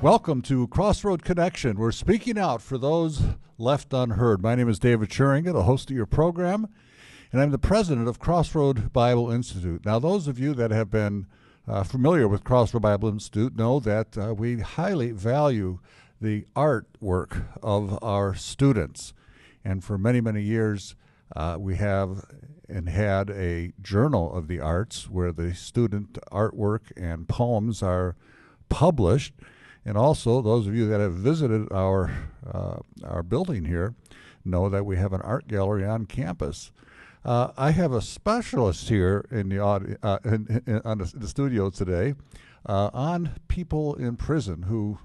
Welcome to Crossroad Connection. We're speaking out for those left unheard. My name is David Schuringa, the host of your program, and I'm the president of Crossroad Bible Institute. Now, those of you that have been familiar with Crossroad Bible Institute know that we highly value the artwork of our students. And for many, many years, we have and had a journal of the arts where the student artwork and poems are published. And also, those of you that have visited our building here know that we have an art gallery on campus. I have a specialist here in the the studio today on people in prison who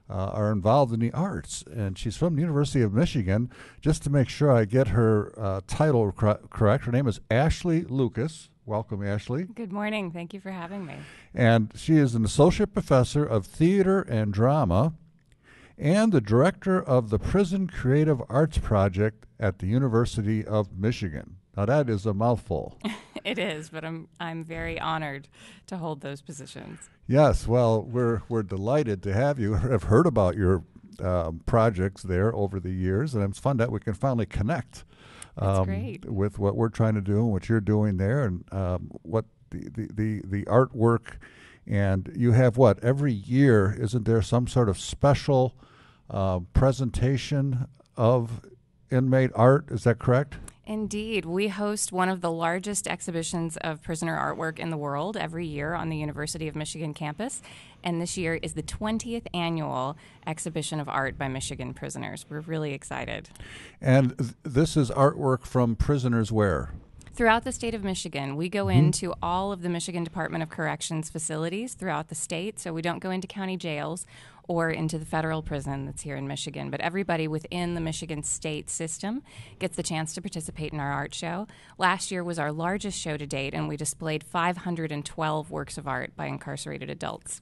are involved in the arts, and she's from the University of Michigan. Just to make sure I get her title correct, her name is Ashley Lucas. Welcome, Ashley. Good morning. Thank you for having me. And she is an associate professor of theater and drama and the director of the Prison Creative Arts Project at the University of Michigan. Now, that is a mouthful. It is, but I'm very honored to hold those positions. Yes, well, we're delighted to have you. I've heard about your projects there over the years, and it's fun that we can finally connect. That's great. With what we're trying to do and what you're doing there, and what the artwork. And you have what every year? Isn't there some sort of special presentation of inmate art? Is that correct? Indeed. We host one of the largest exhibitions of prisoner artwork in the world every year on the University of Michigan campus. And this year is the 20th annual exhibition of art by Michigan prisoners. We're really excited. And this is artwork from prisoners where? Throughout the state of Michigan. We go into all of the Michigan Department of Corrections facilities throughout the state, so we don't go into county jails or into the federal prison that's here in Michigan. But everybody within the Michigan state system gets the chance to participate in our art show. Last year was our largest show to date, and we displayed 512 works of art by incarcerated adults.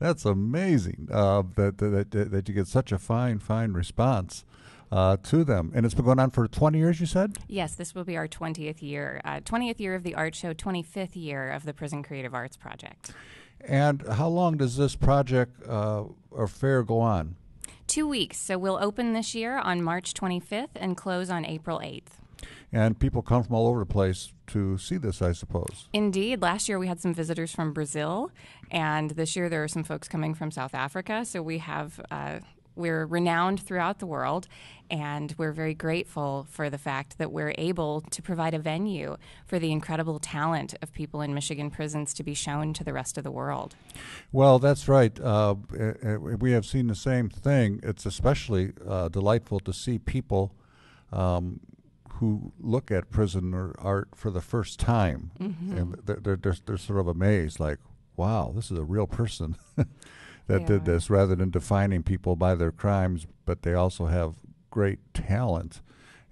That's amazing that you get such a fine response to them. And it's been going on for 20 years, you said? Yes, this will be our 20th year. 20th year of the art show, 25th year of the Prison Creative Arts Project. And how long does this project or fair go on? 2 weeks. So we'll open this year on March 25th and close on April 8th. And people come from all over the place to see this, I suppose. Indeed. Last year we had some visitors from Brazil, and this year there are some folks coming from South Africa. So we have we're renowned throughout the world, and we're very grateful for the fact that we're able to provide a venue for the incredible talent of people in Michigan prisons to be shown to the rest of the world. Well, that's right. We have seen the same thing. It's especially delightful to see people who look at prisoner art for the first time, and they're sort of amazed, like, wow, this is a real person that did this, rather than defining people by their crimes, but they also have great talent,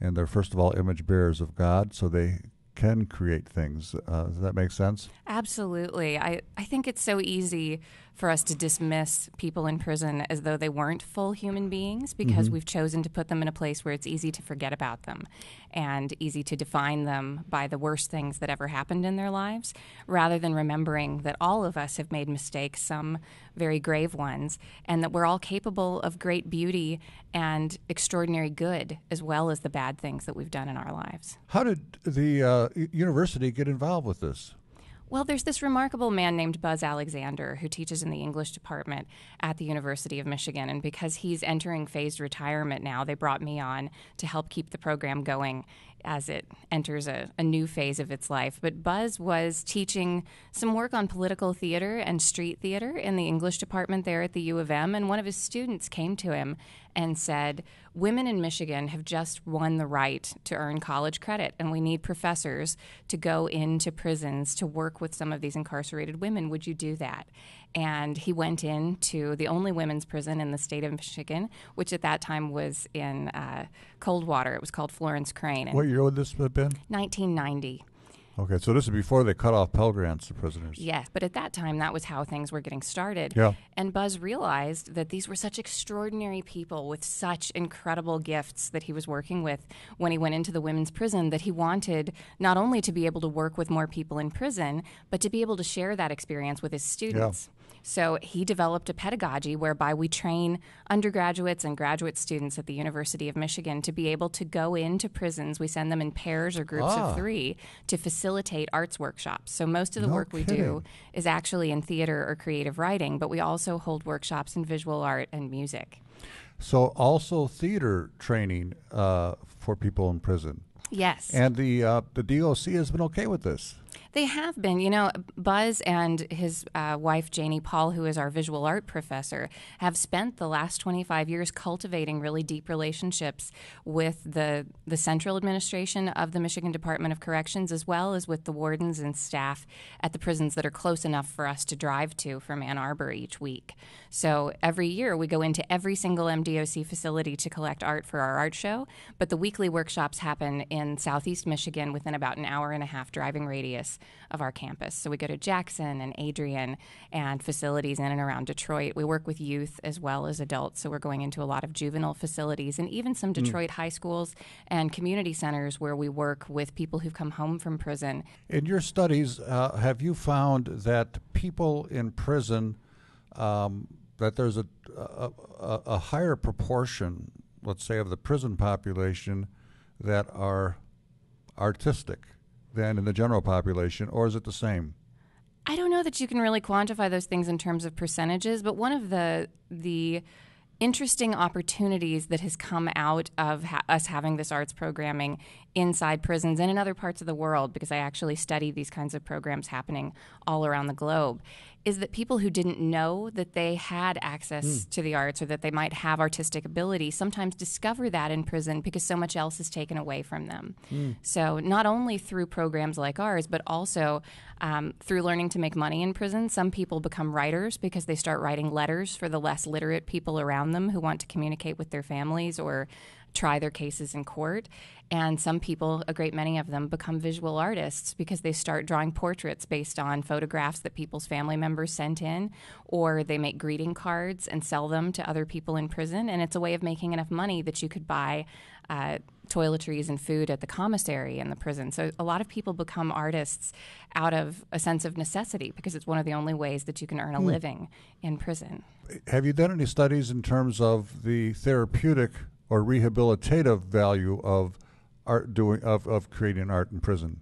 and they're first of all image bearers of God, so they can create things. Does that make sense? Absolutely. I think it's so easy for us to dismiss people in prison as though they weren't full human beings, because we've chosen to put them in a place where it's easy to forget about them and easy to define them by the worst things that ever happened in their lives, rather than remembering that all of us have made mistakes, some very grave ones, and that we're all capable of great beauty and extraordinary good, as well as the bad things that we've done in our lives. How did the university get involved with this? Well, there's this remarkable man named Buzz Alexander who teaches in the English department at the University of Michigan. And because he's entering phased retirement now, they brought me on to help keep the program going as it enters a new phase of its life. But Buzz was teaching some work on political theater and street theater in the English department there at the U of M, and one of his students came to him and said, women in Michigan have just won the right to earn college credit, and we need professors to go into prisons to work with some of these incarcerated women. Would you do that? And he went into the only women's prison in the state of Michigan, which at that time was in Coldwater. It was called Florence Crane. What year would this have been? 1990. Okay, so this is before they cut off Pell Grants to prisoners. Yes, but at that time, that was how things were getting started. Yeah. And Buzz realized that these were such extraordinary people with such incredible gifts that he was working with when he went into the women's prison, that he wanted not only to be able to work with more people in prison, but to be able to share that experience with his students. Yeah. So he developed a pedagogy whereby we train undergraduates and graduate students at the University of Michigan to be able to go into prisons. We send them in pairs or groups of 3 to facilitate arts workshops. So most of the work we do is actually in theater or creative writing, but we also hold workshops in visual art and music. So also theater training for people in prison. Yes. And the DOC has been okay with this. They have been. You know, Buzz and his wife, Janie Paul, who is our visual art professor, have spent the last 25 years cultivating really deep relationships with the central administration of the Michigan Department of Corrections, as well as with the wardens and staff at the prisons that are close enough for us to drive to from Ann Arbor each week. So every year we go into every single MDOC facility to collect art for our art show, but the weekly workshops happen in Southeast Michigan within about an hour and a half driving radius of our campus. So we go to Jackson and Adrian and facilities in and around Detroit. We work with youth as well as adults, so we're going into a lot of juvenile facilities and even some Detroit high schools and community centers where we work with people who've come home from prison. In your studies, have you found that people in prison, that there's a higher proportion, let's say, of the prison population that are artistic than in the general population, or is it the same? I don't know that you can really quantify those things in terms of percentages, but one of the interesting opportunities that has come out of us having this arts programming inside prisons and in other parts of the world, because I actually study these kinds of programs happening all around the globe, is that people who didn't know that they had access to the arts or that they might have artistic ability sometimes discover that in prison because so much else is taken away from them. So not only through programs like ours, but also through learning to make money in prison, some people become writers because they start writing letters for the less literate people around them who want to communicate with their families or try their cases in court. And some people, a great many of them, become visual artists because they start drawing portraits based on photographs that people's family members sent in, or they make greeting cards and sell them to other people in prison. And it's a way of making enough money that you could buy toiletries and food at the commissary in the prison. So a lot of people become artists out of a sense of necessity because it's one of the only ways that you can earn a living in prison. Have you done any studies in terms of the therapeutic or rehabilitative value of of creating art in prison?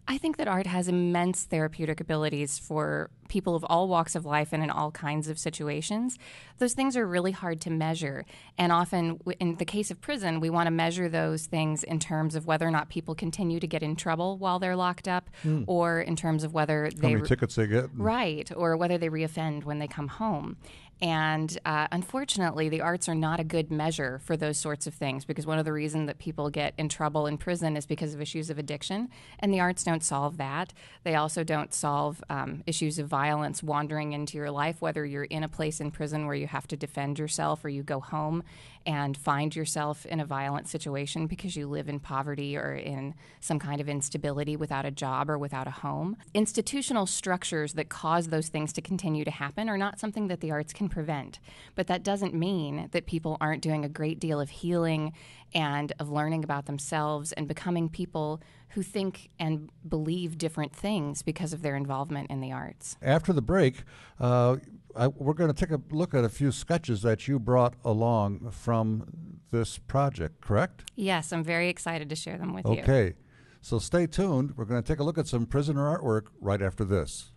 I think that art has immense therapeutic abilities for people of all walks of life and in all kinds of situations. Those things are really hard to measure. And often, in the case of prison, we want to measure those things in terms of whether or not people continue to get in trouble while they're locked up, or in terms of whether How many tickets they get. Right, or whether they reoffend when they come home. And unfortunately, the arts are not a good measure for those sorts of things because one of the reasons that people get in trouble in prison is because of issues of addiction, and the arts don't solve that. They also don't solve issues of violence wandering into your life, whether you're in a place in prison where you have to defend yourself or you go home and find yourself in a violent situation because you live in poverty or in some kind of instability without a job or without a home. Institutional structures that cause those things to continue to happen are not something that the arts can prevent. But that doesn't mean that people aren't doing a great deal of healing and of learning about themselves and becoming people who think and believe different things because of their involvement in the arts. After the break, we're going to take a look at a few sketches that you brought along from this project, correct? Yes, I'm very excited to share them with you. Okay, so stay tuned. We're going to take a look at some prisoner artwork right after this.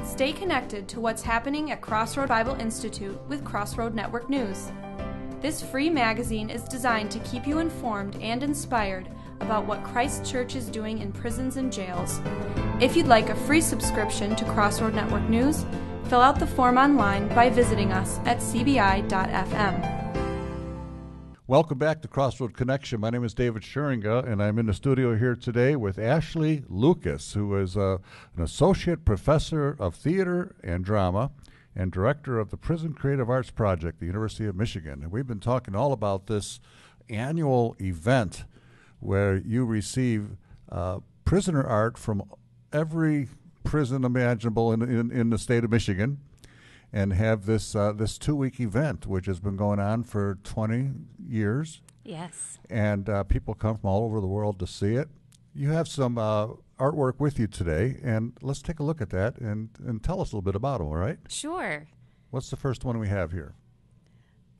Stay connected to what's happening at Crossroad Bible Institute with Crossroad Network News. This free magazine is designed to keep you informed and inspired about what Christ Church is doing in prisons and jails. If you'd like a free subscription to Crossroad Network News, fill out the form online by visiting us at cbi.fm. Welcome back to Crossroad Connection. My name is David Schuringa, and I'm in the studio here today with Ashley Lucas, who is an associate professor of theater and drama and director of the Prison Creative Arts Project at the University of Michigan. And we've been talking all about this annual event where you receive prisoner art from every prison imaginable in the state of Michigan, and have this 2-week event, which has been going on for 20 years. Yes. And people come from all over the world to see it. You have some artwork with you today, and let's take a look at that and tell us a little bit about them, all right? Sure. What's the first one we have here?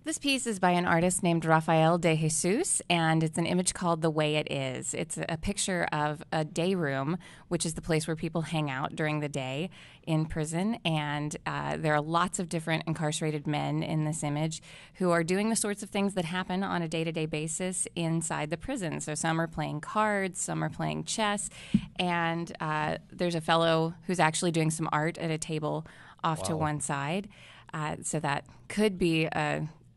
This piece is by an artist named Rafael de Jesus, and it's an image called The Way It Is. It's a picture of a day room, which is the place where people hang out during the day in prison. And there are lots of different incarcerated men in this image who are doing the sorts of things that happen on a day-to-day basis inside the prison. So some are playing cards, some are playing chess, and there's a fellow who's actually doing some art at a table off to one side. So that could be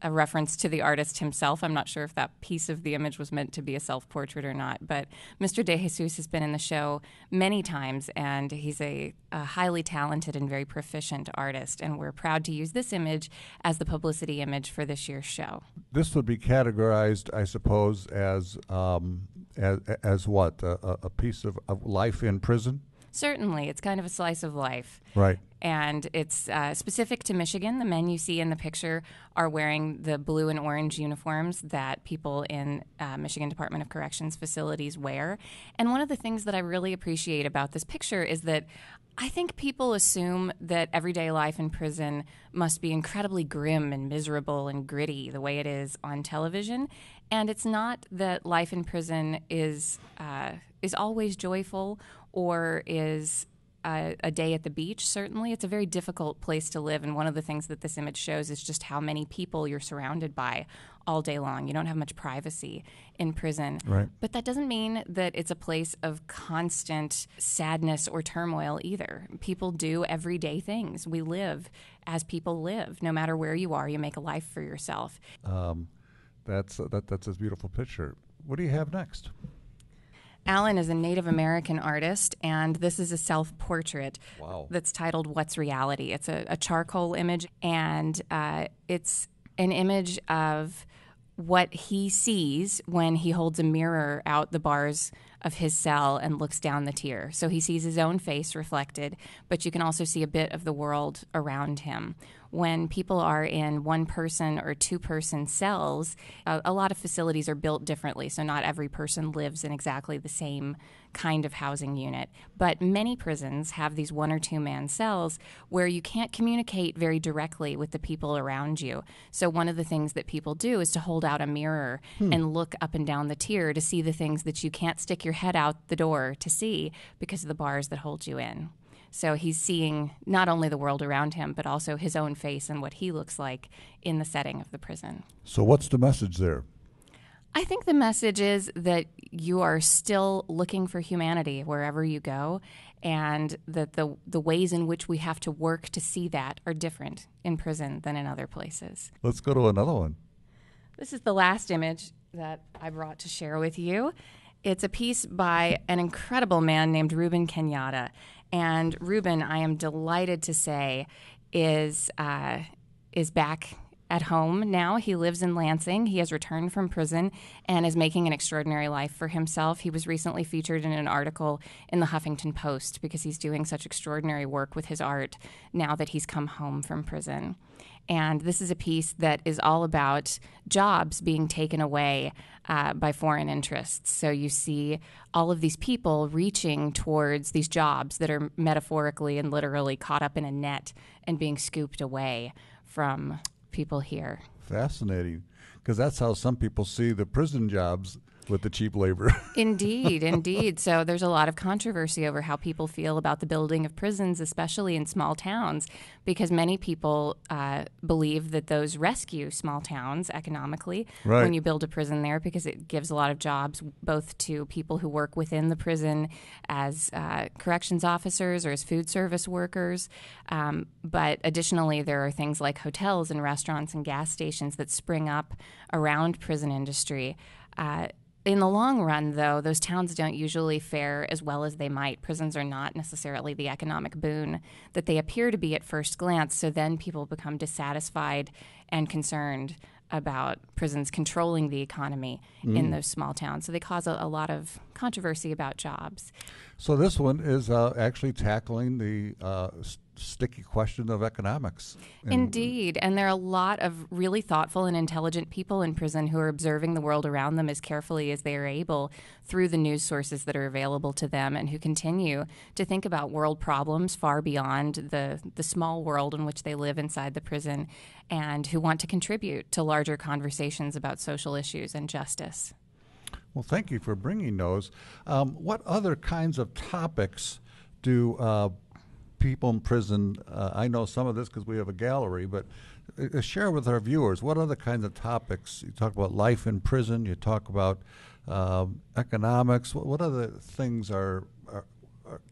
a reference to the artist himself. I'm not sure if that piece of the image was meant to be a self-portrait or not, but Mr. De Jesus has been in the show many times, and he's a highly talented and very proficient artist, and we're proud to use this image as the publicity image for this year's show. This would be categorized, I suppose, as what? A piece of life in prison? Certainly. It's kind of a slice of life. Right. And it's specific to Michigan. The men you see in the picture are wearing the blue and orange uniforms that people in Michigan Department of Corrections facilities wear. And one of the things that I really appreciate about this picture is that I think people assume that everyday life in prison must be incredibly grim and miserable and gritty the way it is on television. And it's not that life in prison is always joyful or is a day at the beach. Certainly, it's a very difficult place to live, and one of the things that this image shows is just how many people you're surrounded by all day long. You don't have much privacy in prison. Right. But that doesn't mean that it's a place of constant sadness or turmoil either. People do everyday things. We live as people live. No matter where you are, you make a life for yourself. That's a beautiful picture. What do you have next? Alan is a Native American artist, and this is a self-portrait that's titled What's Reality? It's a charcoal image, and it's an image of what he sees when he holds a mirror out the bars of his cell and looks down the tier. So he sees his own face reflected, but you can also see a bit of the world around him. When people are in one-person or two-person cells, a lot of facilities are built differently, so not every person lives in exactly the same kind of housing unit. But many prisons have these one- or two-man cells where you can't communicate very directly with the people around you. So one of the things that people do is to hold out a mirror and look up and down the tier to see the things that you can't stick your head out the door to see because of the bars that hold you in. So he's seeing not only the world around him, but also his own face and what he looks like in the setting of the prison. So what's the message there? I think the message is that you are still looking for humanity wherever you go, and that the ways in which we have to work to see that are different in prison than in other places. Let's go to another one. This is the last image that I brought to share with you. It's a piece by an incredible man named Ruben Kenyatta. And Ruben, I am delighted to say, is back at home now. He lives in Lansing. He has returned from prison and is making an extraordinary life for himself. He was recently featured in an article in the Huffington Post because he's doing such extraordinary work with his art now that he's come home from prison. And this is a piece that is all about jobs being taken away by foreign interests. So you see all of these people reaching towards these jobs that are metaphorically and literally caught up in a net and being scooped away from people here. Fascinating, because that's how some people see the prison jobs with the cheap labor. Indeed, indeed. So there's a lot of controversy over how people feel about the building of prisons, especially in small towns, because many people believe that those rescue small towns economically when you build a prison there, because it gives a lot of jobs both to people who work within the prison as corrections officers or as food service workers. But additionally, there are things like hotels and restaurants and gas stations that spring up around prison industry. In the long run, though, those towns don't usually fare as well as they might. Prisons are not necessarily the economic boon that they appear to be at first glance, so then people become dissatisfied and concerned about prisons controlling the economy in those small towns. So they cause a lot of controversy about jobs. So this one is actually tackling the sticky question of economics. Indeed. And there are a lot of really thoughtful and intelligent people in prison who are observing the world around them as carefully as they are able through the news sources that are available to them, and who continue to think about world problems far beyond the small world in which they live inside the prison, and who want to contribute to larger conversations about social issues and justice. Well, thank you for bringing those. What other kinds of topics do people in prison, I know some of this because we have a gallery, but share with our viewers, what other kinds of topics? You talk about life in prison, you talk about economics. What other things are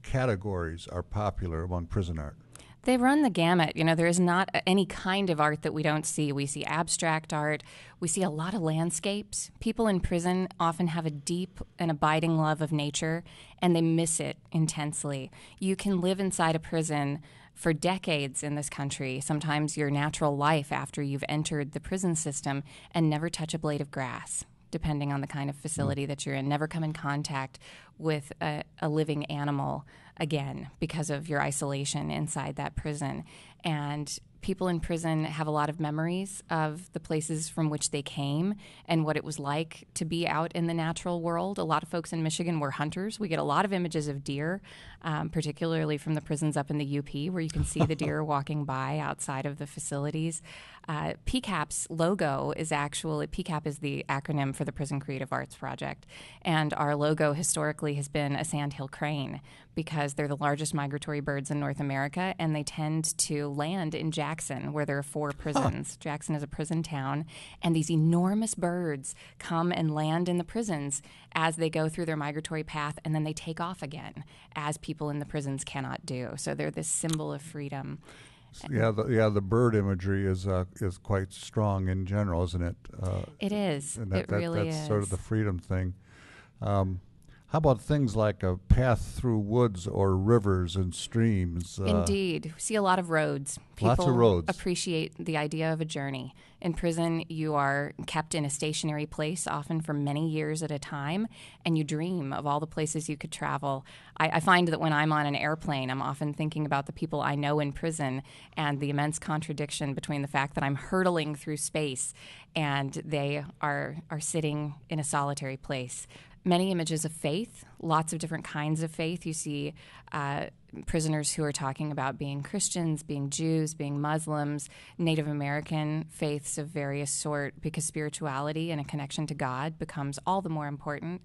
categories are popular among prison art? They run the gamut. There is not any kind of art that we don't see. We see abstract art. We see a lot of landscapes. People in prison often have a deep and abiding love of nature, and they miss it intensely. You can live inside a prison for decades in this country, sometimes your natural life after you've entered the prison system, and never touch a blade of grass, depending on the kind of facility that you're in. Never come in contact with a living animal again because of your isolation inside that prison. And people in prison have a lot of memories of the places from which they came and what it was like to be out in the natural world. A lot of folks in Michigan were hunters. We get a lot of images of deer, particularly from the prisons up in the UP, where you can see the deer walking by outside of the facilities. PCAP's logo is PCAP is the acronym for the Prison Creative Arts Project, and our logo historically has been a sandhill crane because they're the largest migratory birds in North America, and they tend to land in Jackson, where there are 4 prisons. Jackson is a prison town, and these enormous birds come and land in the prisons as they go through their migratory path, and then they take off again, as people in the prisons cannot do. So they're this symbol of freedom. The bird imagery is quite strong in general, isn't it? It is. And It really that's is. sort of the freedom thing. How about things like a path through woods or rivers and streams? Indeed. We see a lot of roads. People Lots of roads. appreciate the idea of a journey. In prison, you are kept in a stationary place, often for many years at a time, and you dream of all the places you could travel. I find that when I'm on an airplane, I'm often thinking about the people I know in prison and the immense contradiction between the fact that I'm hurtling through space and they are sitting in a solitary place. Many images of faith, lots of different kinds of faith. You see prisoners who are talking about being Christians, being Jews, being Muslims, Native American faiths of various sort, because spirituality and a connection to God becomes all the more important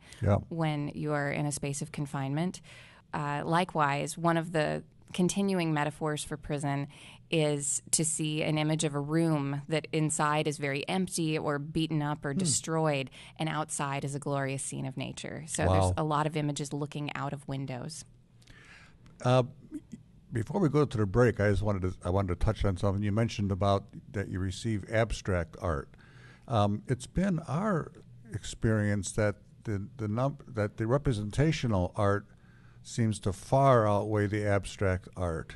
when you are in a space of confinement. Likewise, one of the continuing metaphors for prison is to see an image of a room that inside is very empty or beaten up or destroyed, and outside is a glorious scene of nature. So there's a lot of images looking out of windows. Before we go to the break, I wanted to touch on something you mentioned about that you receive abstract art. It's been our experience that the representational art seems to far outweigh the abstract art.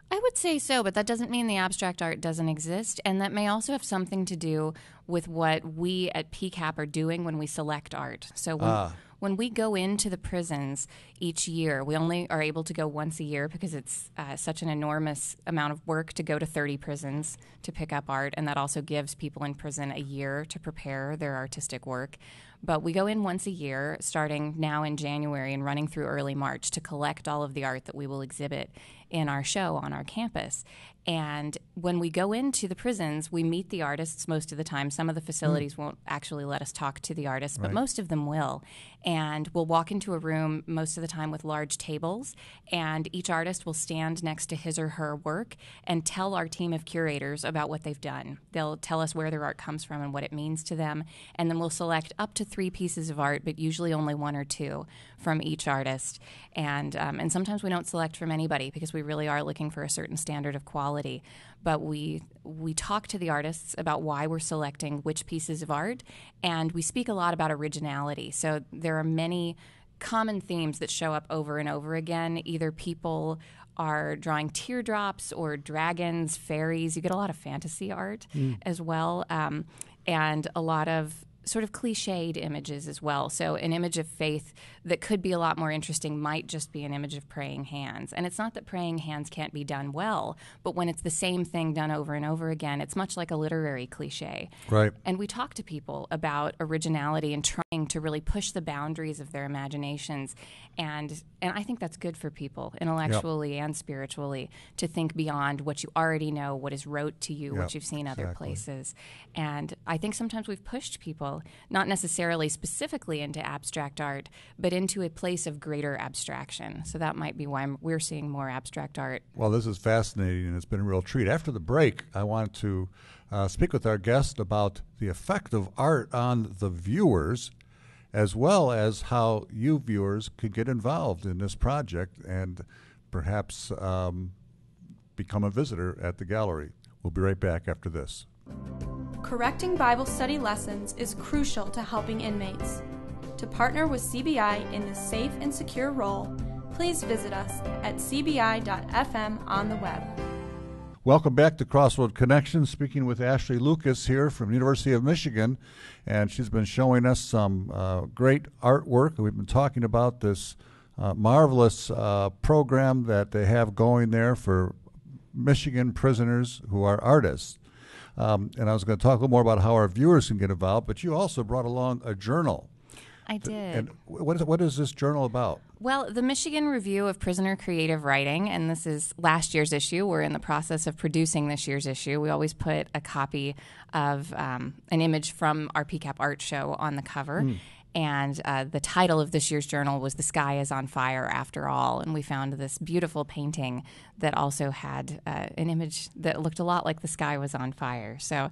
I would say so, but that doesn't mean the abstract art doesn't exist, and that may also have something to do with what we at PCAP are doing when we select art. So when we go into the prisons each year, we only are able to go once a year because it's such an enormous amount of work to go to 30 prisons to pick up art, and that also gives people in prison a year to prepare their artistic work. But we go in once a year, starting now in January and running through early March, to collect all of the art that we will exhibit in our show on our campus. And when we go into the prisons, we meet the artists most of the time. Some of the facilities won't actually let us talk to the artists, but most of them will. And we'll walk into a room most of the time with large tables, and each artist will stand next to his or her work and tell our team of curators about what they've done. They'll tell us where their art comes from and what it means to them, and then we'll select up to 3 pieces of art, but usually only 1 or 2 from each artist. And sometimes we don't select from anybody because we really are looking for a certain standard of quality. But we talk to the artists about why we're selecting which pieces of art, and we speak a lot about originality. So there are many common themes that show up over and over again. Either people are drawing teardrops or dragons, fairies. You get a lot of fantasy art as well, and a lot of sort of cliched images as well. So an image of faith that could be a lot more interesting might just be an image of praying hands. And it's not that praying hands can't be done well, but when it's the same thing done over and over again, it's much like a literary cliche. Right. And we talk to people about originality and trying to really push the boundaries of their imaginations. And I think that's good for people, intellectually and spiritually, to think beyond what you already know, what is rote to you, what you've seen other places. And I think sometimes we've pushed people, not necessarily specifically into abstract art, but into a place of greater abstraction. So that might be why we're seeing more abstract art. Well, this is fascinating, and it's been a real treat. After the break, I want to speak with our guest about the effect of art on the viewers, as well as how you viewers could get involved in this project and perhaps become a visitor at the gallery. We'll be right back after this. Correcting Bible study lessons is crucial to helping inmates. To partner with CBI in this safe and secure role, please visit us at cbi.fm on the web. Welcome back to Crossroad Connection. Speaking with Ashley Lucas here from the University of Michigan, and she's been showing us some great artwork. We've been talking about this marvelous program that they have going there for Michigan prisoners who are artists. And I was going to talk a little more about how our viewers can get involved, but you also brought along a journal. I did. And what is this journal about? Well, the Michigan Review of Prisoner Creative Writing, and this is last year's issue. We're in the process of producing this year's issue. We always put a copy of an image from our PCAP art show on the cover. And the title of this year's journal was "The Sky is on Fire After All." And we found this beautiful painting that also had an image that looked a lot like the sky was on fire. So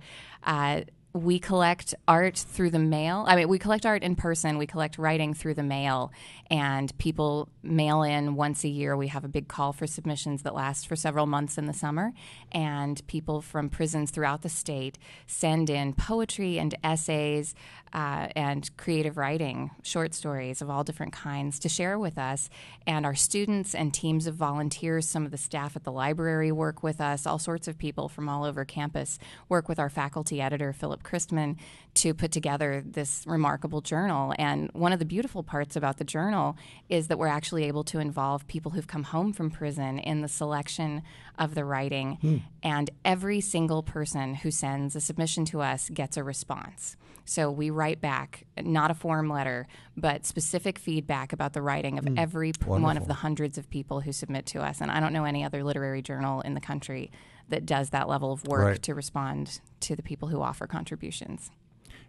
we collect art through the mail. I mean, we collect art in person. We collect writing through the mail. And people mail in once a year. We have a big call for submissions that lasts for several months in the summer. And people from prisons throughout the state send in poetry and essays and creative writing, short stories of all different kinds to share with us. And our students and teams of volunteers, some of the staff at the library work with us. All sorts of people from all over campus work with our faculty editor, Philip Christman, to put together this remarkable journal. And one of the beautiful parts about the journal is that we're actually able to involve people who've come home from prison in the selection of the writing. And every single person who sends a submission to us gets a response. So we write back, not a form letter, but specific feedback about the writing of every one of the hundreds of people who submit to us. And I don't know any other literary journal in the country that does that level of work to respond to the people who offer contributions.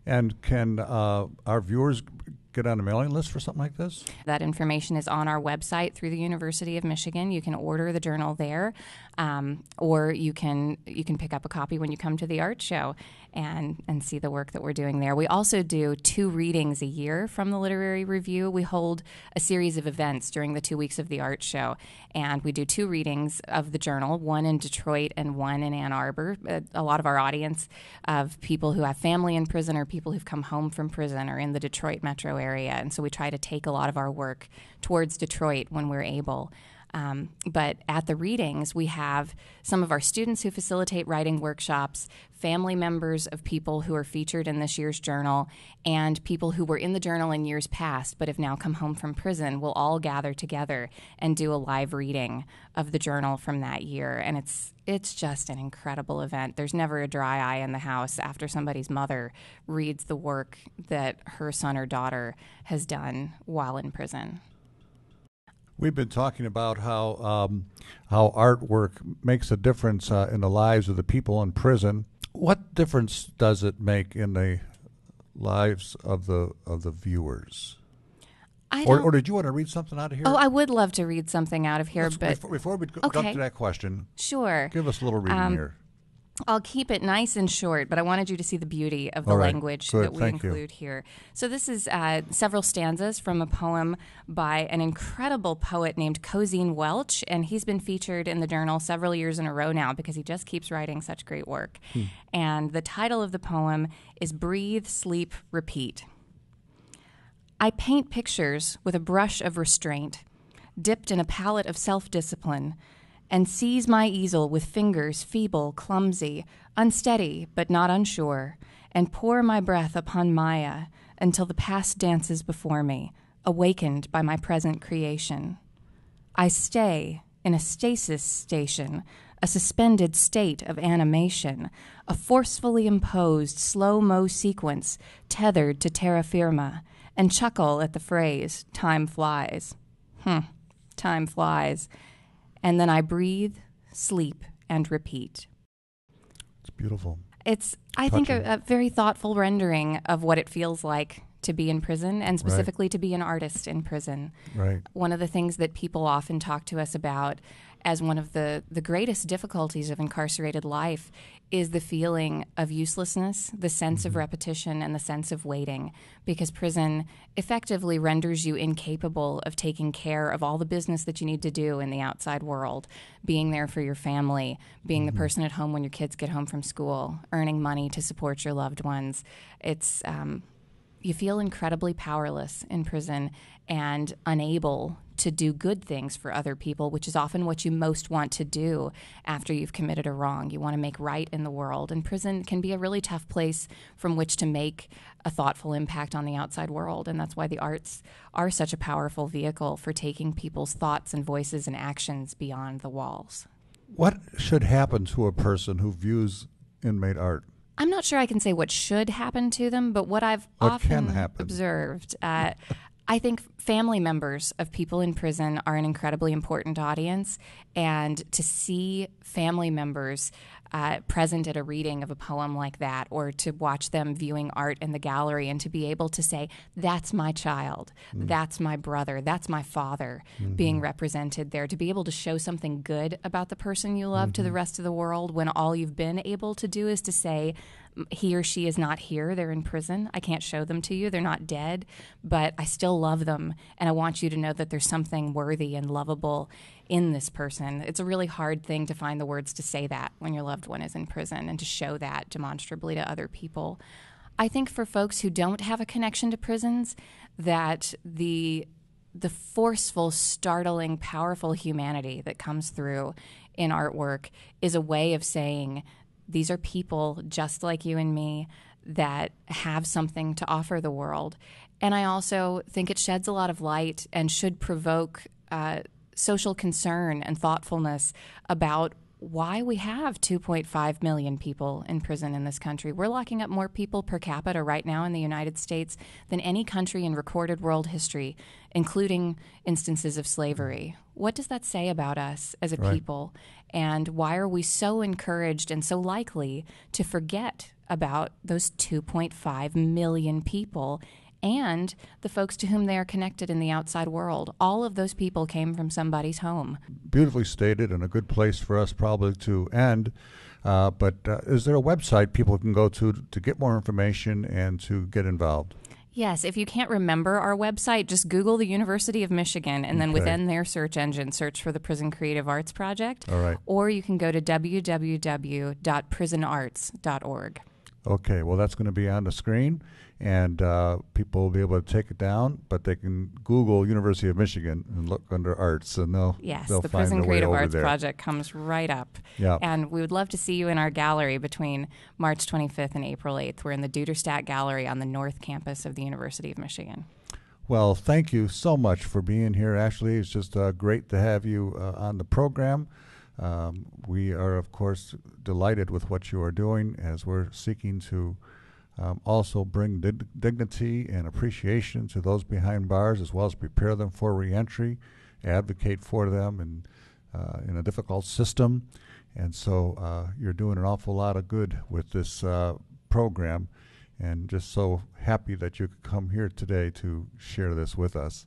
And can our viewers get on a mailing list for something like this? That information is on our website through the University of Michigan. You can order the journal there, or you can pick up a copy when you come to the art show and see the work that we're doing there. We also do 2 readings a year from the Literary Review. We hold a series of events during the 2 weeks of the art show, and we do 2 readings of the journal, one in Detroit and one in Ann Arbor. A lot of our audience of people who have family in prison or people who've come home from prison are in the Detroit metro area, and so we try to take a lot of our work towards Detroit when we're able. But at the readings, we have some of our students who facilitate writing workshops, family members of people who are featured in this year's journal, and people who were in the journal in years past but have now come home from prison will all gather together and do a live reading of the journal from that year. And it's just an incredible event. There's never a dry eye in the house after somebody's mother reads the work that her son or daughter has done while in prison. We've been talking about how artwork makes a difference in the lives of the people in prison. What difference does it make in the lives of the viewers? Or did you want to read something out of here? Oh, I would love to read something out of here, but before we jump to that question, sure, give us a little reading here. I'll keep it nice and short, but I wanted you to see the beauty of the language that we include here. So this is several stanzas from a poem by an incredible poet named Cosine Welch, and he's been featured in the journal several years in a row now because he just keeps writing such great work. And the title of the poem is Breathe, Sleep, Repeat. I paint pictures with a brush of restraint, dipped in a palette of self-discipline, and seize my easel with fingers feeble, clumsy, unsteady, but not unsure, and pour my breath upon Maya until the past dances before me, awakened by my present creation. I stay in a stasis station, a suspended state of animation, a forcefully imposed slow-mo sequence tethered to terra firma, and chuckle at the phrase, time flies. Time flies. And then I breathe, sleep, and repeat. It's beautiful. It's, I think, a very thoughtful rendering of what it feels like to be in prison, and specifically to be an artist in prison. Right. One of the things that people often talk to us about as one of the greatest difficulties of incarcerated life is the feeling of uselessness, the sense of repetition, and the sense of waiting, because prison effectively renders you incapable of taking care of all the business that you need to do in the outside world, being there for your family, being the person at home when your kids get home from school, earning money to support your loved ones. It's you feel incredibly powerless in prison and unable to do good things for other people, which is often what you most want to do after you've committed a wrong. You want to make right in the world. And prison can be a really tough place from which to make a thoughtful impact on the outside world. And that's why the arts are such a powerful vehicle for taking people's thoughts and voices and actions beyond the walls. What should happen to a person who views inmate art? I'm not sure I can say what should happen to them, but what I've often observed, I think family members of people in prison are an incredibly important audience, and to see family members present at a reading of a poem like that, or to watch them viewing art in the gallery and to be able to say, that's my child, that's my brother, that's my father being represented there, to be able to show something good about the person you love to the rest of the world when all you've been able to do is to say, he or she is not here, they're in prison. I can't show them to you. They're not dead, but I still love them, and I want you to know that there's something worthy and lovable in this person. It's a really hard thing to find the words to say that when your loved one is in prison and to show that demonstrably to other people. I think for folks who don't have a connection to prisons, that the forceful, startling, powerful humanity that comes through in artwork is a way of saying, these are people just like you and me that have something to offer the world. And I also think it sheds a lot of light and should provoke social concern and thoughtfulness about why we have 2.5 million people in prison in this country. We're locking up more people per capita right now in the United States than any country in recorded world history, including instances of slavery. What does that say about us as a people? And why are we so encouraged and so likely to forget about those 2.5 million people and the folks to whom they are connected in the outside world? All of those people came from somebody's home. Beautifully stated, and a good place for us probably to end. But is there a website people can go to get more information and to get involved? Yes, if you can't remember our website, just Google the University of Michigan, and then within their search engine, search for the Prison Creative Arts Project. All right. Or you can go to www.prisonarts.org. Okay, well, that's going to be on the screen, and people will be able to take it down, but they can Google University of Michigan and look under arts, and they'll the Prison Creative Arts Project comes right up. Yeah. And we would love to see you in our gallery between March 25th and April 8th. We're in the Duderstadt Gallery on the North Campus of the University of Michigan. Well, thank you so much for being here, Ashley. It's just great to have you on the program. We are, of course, delighted with what you are doing as we're seeking to also bring dignity and appreciation to those behind bars, as well as prepare them for reentry, advocate for them in a difficult system. And so you're doing an awful lot of good with this program, and just so happy that you could come here today to share this with us.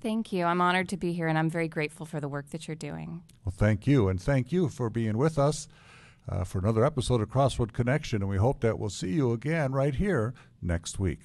Thank you. I'm honored to be here, and I'm very grateful for the work that you're doing. Well, thank you, and thank you for being with us for another episode of Crossroad Connection, and we hope that we'll see you again right here next week.